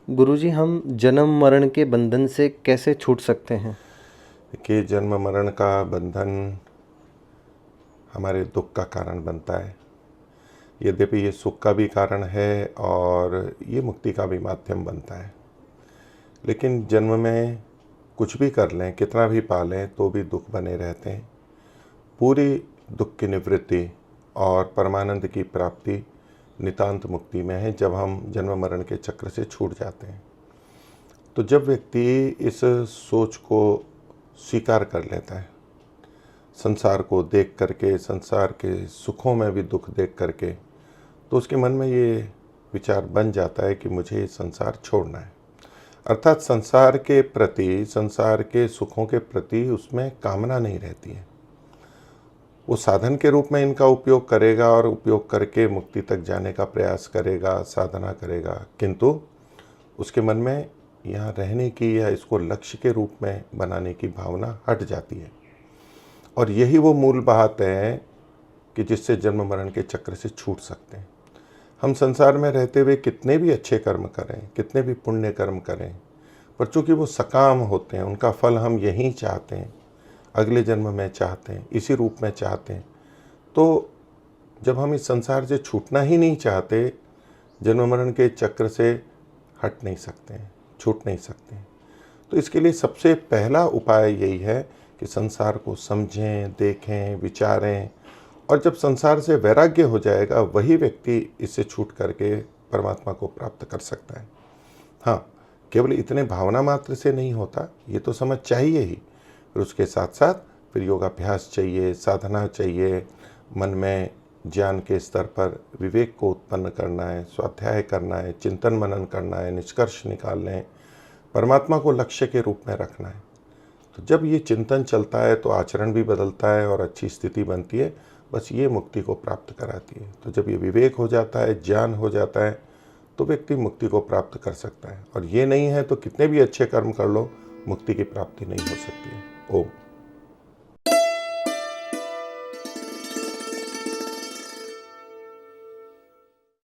गुरुजी, हम जन्म मरण के बंधन से कैसे छूट सकते हैं? कि जन्म मरण का बंधन हमारे दुख का कारण बनता है। यद्यपि ये सुख का भी कारण है और ये मुक्ति का भी माध्यम बनता है, लेकिन जन्म में कुछ भी कर लें, कितना भी पालें, तो भी दुख बने रहते हैं। पूरी दुख की निवृत्ति और परमानंद की प्राप्ति नितांत मुक्ति में है, जब हम जन्म मरण के चक्र से छूट जाते हैं। तो जब व्यक्ति इस सोच को स्वीकार कर लेता है, संसार को देख करके, संसार के सुखों में भी दुख देख करके, तो उसके मन में ये विचार बन जाता है कि मुझे संसार छोड़ना है। अर्थात संसार के प्रति, संसार के सुखों के प्रति उसमें कामना नहीं रहती है। वो साधन के रूप में इनका उपयोग करेगा और उपयोग करके मुक्ति तक जाने का प्रयास करेगा, साधना करेगा, किंतु उसके मन में यहाँ रहने की या इसको लक्ष्य के रूप में बनाने की भावना हट जाती है। और यही वो मूल बात है कि जिससे जन्म मरण के चक्र से छूट सकते हैं। हम संसार में रहते हुए कितने भी अच्छे कर्म करें, कितने भी पुण्य कर्म करें, पर चूँकि वो सकाम होते हैं, उनका फल हम यहीं चाहते हैं, अगले जन्म में चाहते हैं, इसी रूप में चाहते हैं। तो जब हम इस संसार से छूटना ही नहीं चाहते, जन्म मरण के चक्र से हट नहीं सकते हैं, छूट नहीं सकते हैं। तो इसके लिए सबसे पहला उपाय यही है कि संसार को समझें, देखें, विचारें, और जब संसार से वैराग्य हो जाएगा, वही व्यक्ति इससे छूट करके परमात्मा को प्राप्त कर सकता है। हाँ, केवल इतने भावना मात्र से नहीं होता, ये तो समझ चाहिए ही, फिर उसके साथ साथ फिर योगाभ्यास चाहिए, साधना चाहिए, मन में ज्ञान के स्तर पर विवेक को उत्पन्न करना है, स्वाध्याय करना है, चिंतन मनन करना है, निष्कर्ष निकालने हैं, परमात्मा को लक्ष्य के रूप में रखना है। तो जब ये चिंतन चलता है तो आचरण भी बदलता है और अच्छी स्थिति बनती है। बस ये मुक्ति को प्राप्त कराती है। तो जब ये विवेक हो जाता है, ज्ञान हो जाता है, तो व्यक्ति मुक्ति को प्राप्त कर सकता है। और ये नहीं है तो कितने भी अच्छे कर्म कर लो, मुक्ति की प्राप्ति नहीं हो सकती है। ओम।